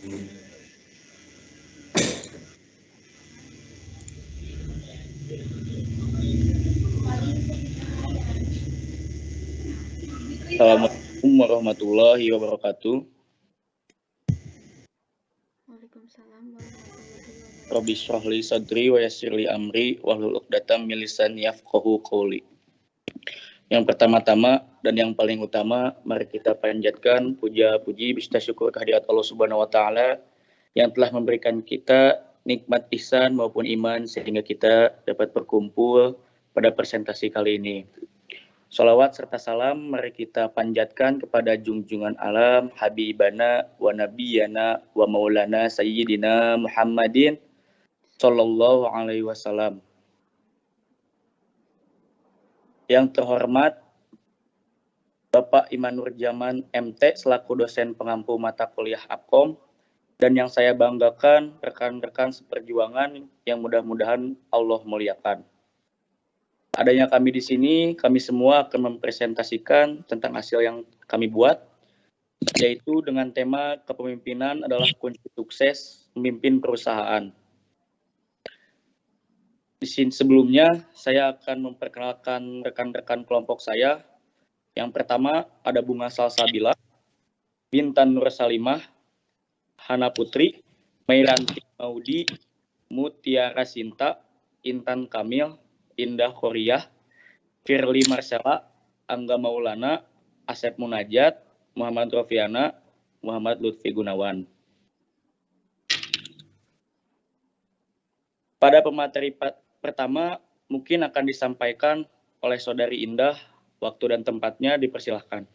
Assalamualaikum warahmatullahi wabarakatuh. Waalaikumsalam warahmatullahi wabarakatuh. Rabbi shrah li sadri wa yassir li amri wahlul 'uqdatam min lisani yafqahu qawli. Yang pertama-tama dan yang paling utama, mari kita panjatkan puja-puji beserta syukur kehadirat Allah Subhanahu wa taala yang telah memberikan kita nikmat ihsan maupun iman sehingga kita dapat berkumpul pada presentasi kali ini. Shalawat serta salam mari kita panjatkan kepada junjungan alam Habibana wa Nabiyana wa Maulana Sayyidina Muhammadin Sallallahu Alaihi Wasallam. Yang terhormat Bapak Imanur Jaman MT selaku dosen pengampu mata kuliah Apkom, dan yang saya banggakan rekan-rekan seperjuangan yang mudah-mudahan Allah muliakan. Adanya kami di sini, kami semua akan mempresentasikan tentang hasil yang kami buat, yaitu dengan tema kepemimpinan adalah kunci sukses memimpin perusahaan. Di sini sebelumnya, saya akan memperkenalkan rekan-rekan kelompok saya. Yang pertama ada Bunga Salsabila, Bintan Nur Salimah, Hana Putri, Mairanti Maudi, Mutiara Sinta, Intan Kamil, Indah Khoriah, Firly Marcella, Angga Maulana, Asep Munajat, Muhammad Rofiana, Muhammad Lutfi Gunawan. Pada pemateri pertama mungkin akan disampaikan oleh Saudari Indah. Waktu dan tempatnya dipersilahkan.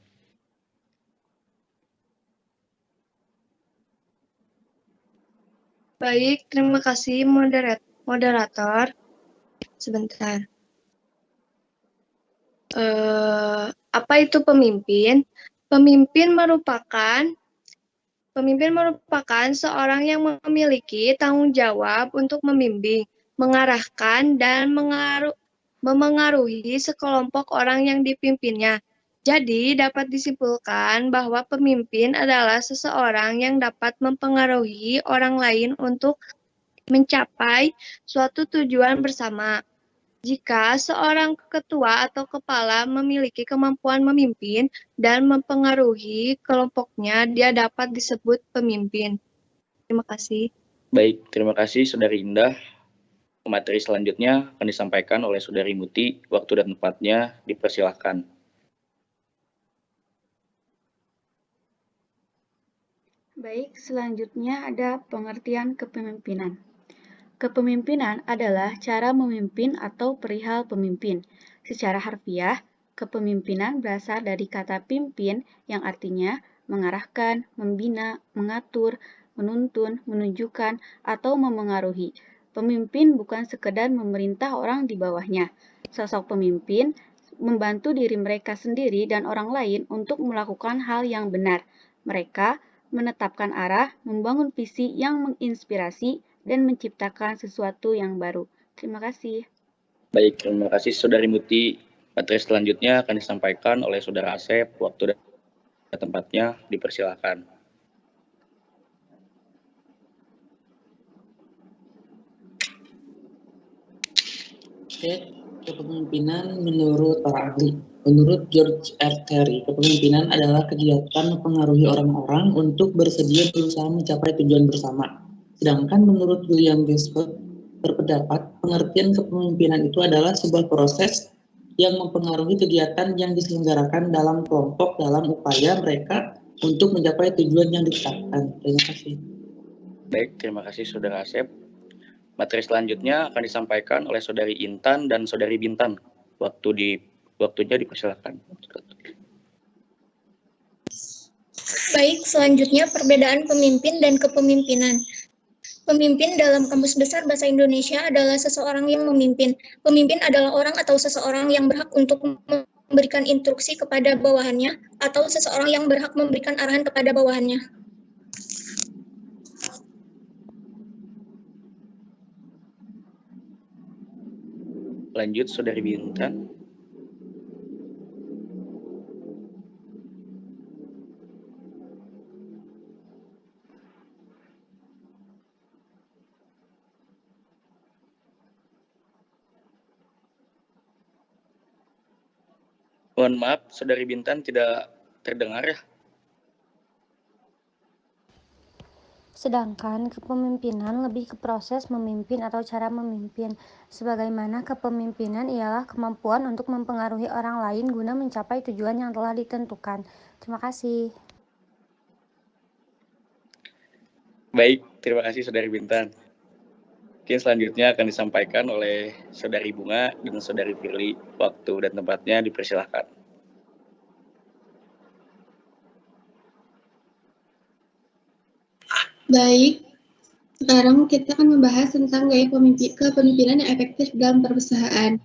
Baik, terima kasih moderator. Sebentar. Apa itu pemimpin? Pemimpin merupakan seorang yang memiliki tanggung jawab untuk membimbing, mengarahkan, dan memengaruhi sekelompok orang yang dipimpinnya. Jadi, dapat disimpulkan bahwa pemimpin adalah seseorang yang dapat mempengaruhi orang lain untuk mencapai suatu tujuan bersama. Jika seorang ketua atau kepala memiliki kemampuan memimpin dan mempengaruhi kelompoknya, dia dapat disebut pemimpin. Terima kasih. Baik, terima kasih Saudari Indah. Materi selanjutnya akan disampaikan oleh Saudari Muti. Waktu dan tempatnya dipersilahkan. Baik, selanjutnya ada pengertian kepemimpinan. Kepemimpinan adalah cara memimpin atau perihal pemimpin. Secara harfiah, kepemimpinan berasal dari kata pimpin yang artinya mengarahkan, membina, mengatur, menuntun, menunjukkan, atau memengaruhi. Pemimpin bukan sekedar memerintah orang di bawahnya. Sosok pemimpin membantu diri mereka sendiri dan orang lain untuk melakukan hal yang benar. Mereka menetapkan arah, membangun visi yang menginspirasi, dan menciptakan sesuatu yang baru. Terima kasih. Baik, terima kasih Saudari Muti. Materi selanjutnya akan disampaikan oleh Saudara Asep. Waktu dan tempatnya dipersilahkan. Oke, kepemimpinan menurut para ahli. Menurut George R. Terry, kepemimpinan adalah kegiatan mempengaruhi orang-orang untuk bersedia berusaha mencapai tujuan bersama. Sedangkan menurut William Gilbert berpendapat, pengertian kepemimpinan itu adalah sebuah proses yang mempengaruhi kegiatan yang diselenggarakan dalam kelompok dalam upaya mereka untuk mencapai tujuan yang ditetapkan. Terima kasih. Baik, terima kasih Saudara Asep. Materi selanjutnya akan disampaikan oleh Saudari Intan dan Saudari Bintan. Waktunya dipersilakan. Baik, selanjutnya perbedaan pemimpin dan kepemimpinan. Pemimpin dalam Kamus Besar Bahasa Indonesia adalah seseorang yang memimpin. Pemimpin adalah orang atau seseorang yang berhak untuk memberikan instruksi kepada bawahannya atau seseorang yang berhak memberikan arahan kepada bawahannya. Lanjut Saudari Bintan. Mohon maaf, Saudari Bintan tidak terdengar ya. Sedangkan kepemimpinan lebih ke proses memimpin atau cara memimpin, sebagaimana kepemimpinan ialah kemampuan untuk mempengaruhi orang lain guna mencapai tujuan yang telah ditentukan. Terima kasih. Baik, terima kasih Saudari Bintan. Mungkin selanjutnya akan disampaikan oleh Saudari Bunga dan Saudari Firly. Waktu dan tempatnya dipersilahkan. Baik, sekarang kita akan membahas tentang gaya kepemimpinan yang efektif dalam perusahaan.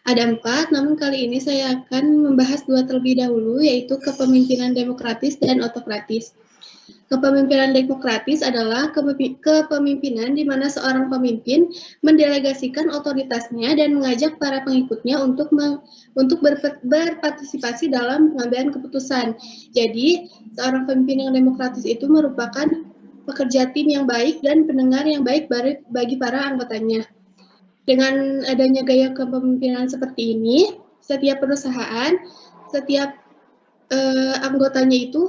Ada 4, namun kali ini saya akan membahas 2 terlebih dahulu, yaitu kepemimpinan demokratis dan otokratis. Kepemimpinan demokratis adalah kepemimpinan di mana seorang pemimpin mendelegasikan otoritasnya dan mengajak para pengikutnya untuk berpartisipasi dalam pengambilan keputusan. Jadi, seorang pemimpin yang demokratis itu merupakan pekerja tim yang baik dan pendengar yang baik bagi para anggotanya. Dengan adanya gaya kepemimpinan seperti ini, setiap perusahaan, setiap anggotanya itu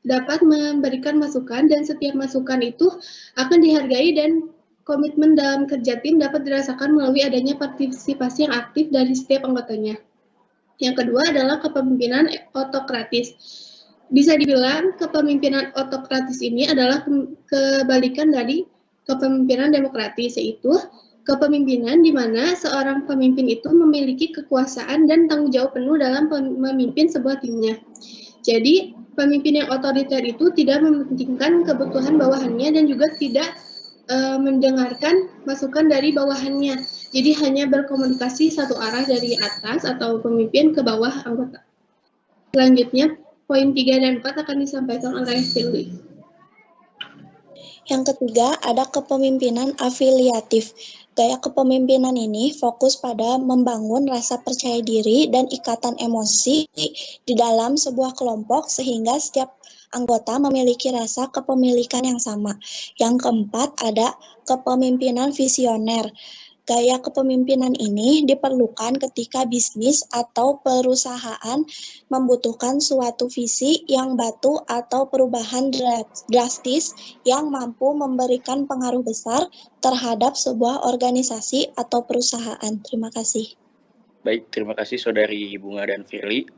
dapat memberikan masukan dan setiap masukan itu akan dihargai dan komitmen dalam kerja tim dapat dirasakan melalui adanya partisipasi yang aktif dari setiap anggotanya. Yang kedua adalah kepemimpinan otokratis. Bisa dibilang kepemimpinan otokratis ini adalah kebalikan dari kepemimpinan demokratis, yaitu kepemimpinan di mana seorang pemimpin itu memiliki kekuasaan dan tanggung jawab penuh dalam memimpin sebuah timnya. Jadi, pemimpin yang otoriter itu tidak mementingkan kebutuhan bawahannya dan juga tidak mendengarkan masukan dari bawahannya. Jadi hanya berkomunikasi satu arah dari atas atau pemimpin ke bawah anggota. Selanjutnya, poin 3 dan 4 akan disampaikan oleh Firly. Yang ketiga, ada kepemimpinan afiliatif. Gaya kepemimpinan ini fokus pada membangun rasa percaya diri dan ikatan emosi di dalam sebuah kelompok sehingga setiap anggota memiliki rasa kepemilikan yang sama. Yang keempat, ada kepemimpinan visioner. Gaya kepemimpinan ini diperlukan ketika bisnis atau perusahaan membutuhkan suatu visi yang batu atau perubahan drastis yang mampu memberikan pengaruh besar terhadap sebuah organisasi atau perusahaan. Terima kasih. Baik, terima kasih Saudari Bunga dan Firly.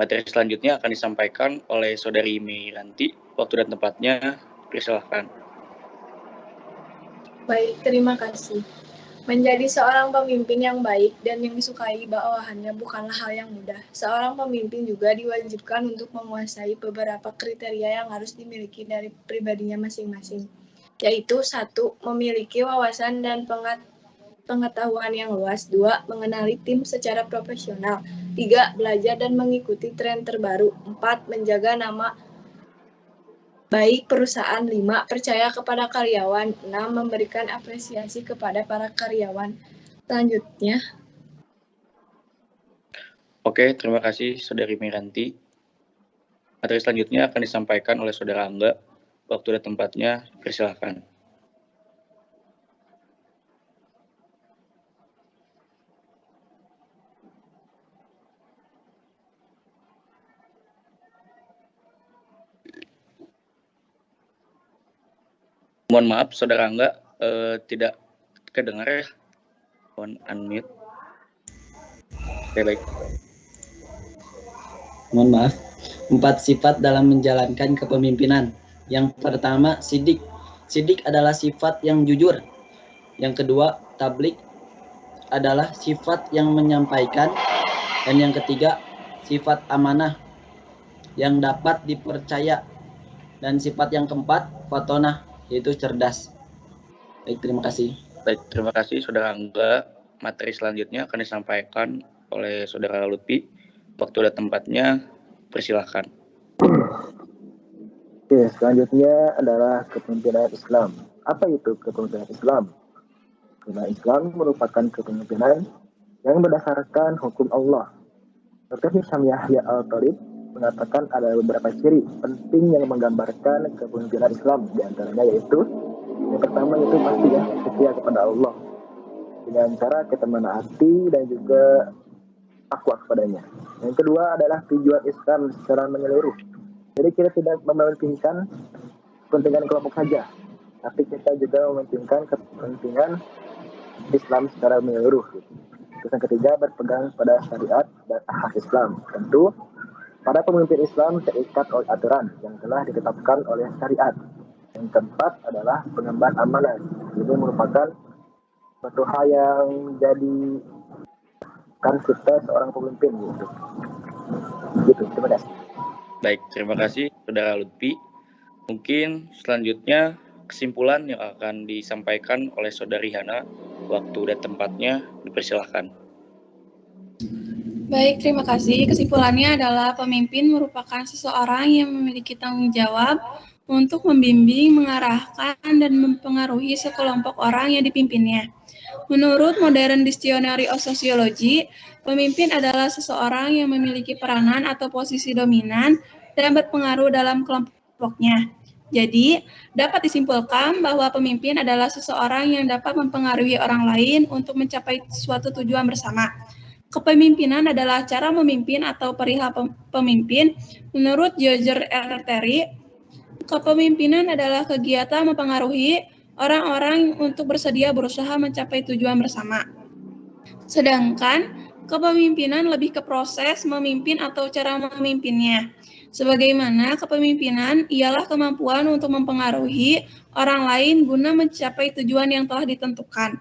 Materi selanjutnya akan disampaikan oleh Saudari Miranti. Waktu dan tempatnya dipersilahkan. Baik, terima kasih. Menjadi seorang pemimpin yang baik dan yang disukai bawahannya bukanlah hal yang mudah. Seorang pemimpin juga diwajibkan untuk menguasai beberapa kriteria yang harus dimiliki dari pribadinya masing-masing, yaitu 1. Memiliki wawasan dan pengetahuan yang luas. 2. Mengenali tim secara profesional. 3. Belajar dan mengikuti tren terbaru. 4. Menjaga nama baik perusahaan. 5. Percaya kepada karyawan. 6. Memberikan apresiasi kepada para karyawan. Selanjutnya. Oke, terima kasih Saudari Miranti. Materi selanjutnya akan disampaikan oleh Saudara Angga. Waktu dan tempatnya dipersilahkan. Mohon maaf, Saudara Angga tidak kedengar ya. Mohon unmute. Oke, baik. Mohon maaf. 4 sifat dalam menjalankan kepemimpinan. Yang pertama, sidik. Sidik adalah sifat yang jujur. Yang kedua, tablik adalah sifat yang menyampaikan. Dan yang ketiga, sifat amanah yang dapat dipercaya. Dan sifat yang keempat, fatonah, yaitu cerdas. Baik, terima kasih. Baik, terima kasih Saudara Angga. Materi selanjutnya akan disampaikan oleh Saudara Lutfi. Waktu dan tempatnya persilahkan. Oke, selanjutnya adalah kepemimpinan Islam. Apa itu kepemimpinan Islam? Kepemimpinan Islam merupakan kepemimpinan yang berdasarkan hukum Allah. Dr. Hisham Yahya Al-Talib mengatakan ada beberapa ciri penting yang menggambarkan kepemimpinan Islam. Di antaranya yaitu, yang pertama itu pasti setia kepada Allah. Dengan cara kita menaati dan juga takwa kepadanya. Yang kedua adalah tujuan Islam secara menyeluruh. Jadi kita tidak mementingkan kepentingan kelompok saja, tapi kita juga mementingkan kepentingan Islam secara menyeluruh. Terus yang ketiga, berpegang pada syariat dan akhlak Islam. Tentu, para pemimpin Islam terikat oleh aturan yang telah ditetapkan oleh syariat. Yang keempat adalah pengemban amanah. Ini merupakan suatu hal yang jadi kan kita seorang pemimpin gitu. Gitu, terima kasih. Baik, terima kasih Saudara Lutfi. Mungkin selanjutnya kesimpulan yang akan disampaikan oleh Saudari Hana. Waktu dan tempatnya dipersilahkan. Baik, terima kasih. Kesimpulannya adalah pemimpin merupakan seseorang yang memiliki tanggung jawab untuk membimbing, mengarahkan, dan mempengaruhi sekelompok orang yang dipimpinnya. Menurut Modern Dictionary of Sociology, pemimpin adalah seseorang yang memiliki peranan atau posisi dominan dan berpengaruh dalam kelompoknya. Jadi, dapat disimpulkan bahwa pemimpin adalah seseorang yang dapat mempengaruhi orang lain untuk mencapai suatu tujuan bersama. Kepemimpinan adalah cara memimpin atau perihal pemimpin. Menurut George R. Terry, kepemimpinan adalah kegiatan mempengaruhi orang-orang untuk bersedia berusaha mencapai tujuan bersama. Sedangkan kepemimpinan lebih ke proses memimpin atau cara memimpinnya. Sebagaimana kepemimpinan ialah kemampuan untuk mempengaruhi orang lain guna mencapai tujuan yang telah ditentukan.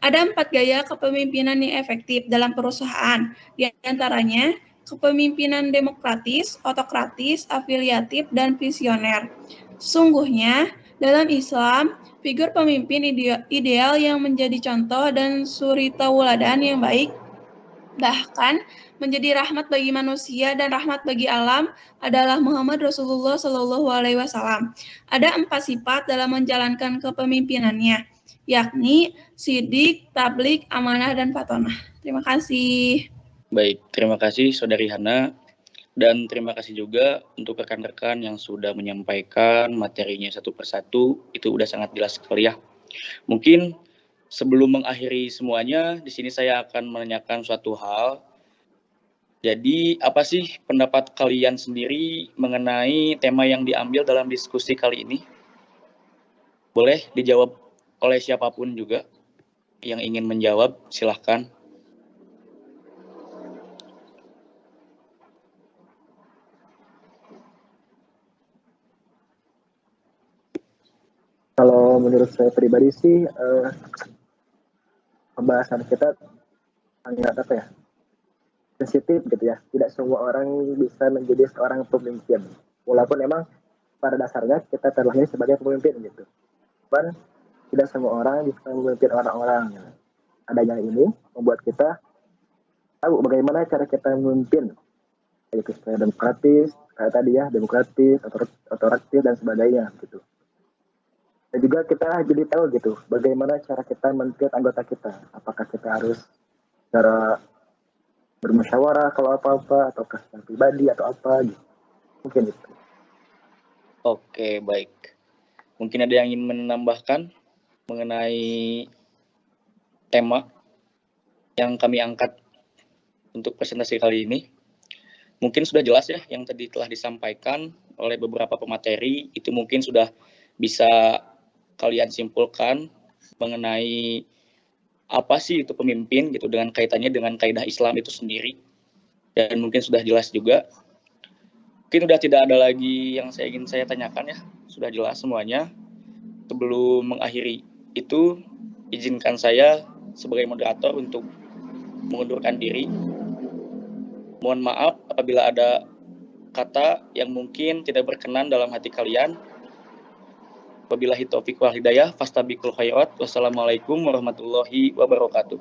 Ada 4 gaya kepemimpinan yang efektif dalam perusahaan, di antaranya kepemimpinan demokratis, otokratis, afiliatif, dan visioner. Sungguhnya, dalam Islam, figur pemimpin ideal yang menjadi contoh dan suri tauladan yang baik, bahkan menjadi rahmat bagi manusia dan rahmat bagi alam adalah Muhammad Rasulullah SAW. Ada 4 sifat dalam menjalankan kepemimpinannya, yakni sidik, tablik, amanah, dan fatonah. Terima kasih. Baik, terima kasih Saudari Hana. Dan terima kasih juga untuk rekan-rekan yang sudah menyampaikan materinya satu persatu. Itu udah sangat jelas sekali ya. Mungkin sebelum mengakhiri semuanya, di sini saya akan menanyakan suatu hal. Jadi, apa sih pendapat kalian sendiri mengenai tema yang diambil dalam diskusi kali ini? Boleh dijawab oleh siapapun juga yang ingin menjawab, silahkan. Kalau menurut saya pribadi sih, pembahasan kita sangat sensitif gitu ya. Tidak semua orang bisa menjadi seorang pemimpin. Walaupun emang pada dasarnya kita terlahir sebagai pemimpin gitu. Cuman tidak semua orang bisa memimpin orang-orang. Gitu. Adanya ini membuat kita tahu bagaimana cara kita memimpin. Yaitu secara demokratis, kayak tadi ya, demokratis, otoritatif dan sebagainya gitu. Dan juga kita jadi tahu gitu, bagaimana cara kita memimpin anggota kita. Apakah kita harus cara bermusyawarah kalau apa-apa, atau secara pribadi atau apa gitu. Mungkin itu. Oke, baik. Mungkin ada yang ingin menambahkan mengenai tema yang kami angkat untuk presentasi kali ini. Mungkin sudah jelas ya yang tadi telah disampaikan oleh beberapa pemateri, itu mungkin sudah bisa kalian simpulkan mengenai apa sih itu pemimpin gitu dengan kaitannya dengan kaidah Islam itu sendiri. Dan mungkin sudah jelas juga. Mungkin sudah tidak ada lagi yang ingin saya tanyakan ya. Sudah jelas semuanya. Sebelum mengakhiri itu, izinkan saya sebagai moderator untuk mengundurkan diri. Mohon maaf apabila ada kata yang mungkin tidak berkenan dalam hati kalian. Wabillahi taufiq wal hidayah, fastabiqul khairat. Wassalamualaikum warahmatullahi wabarakatuh.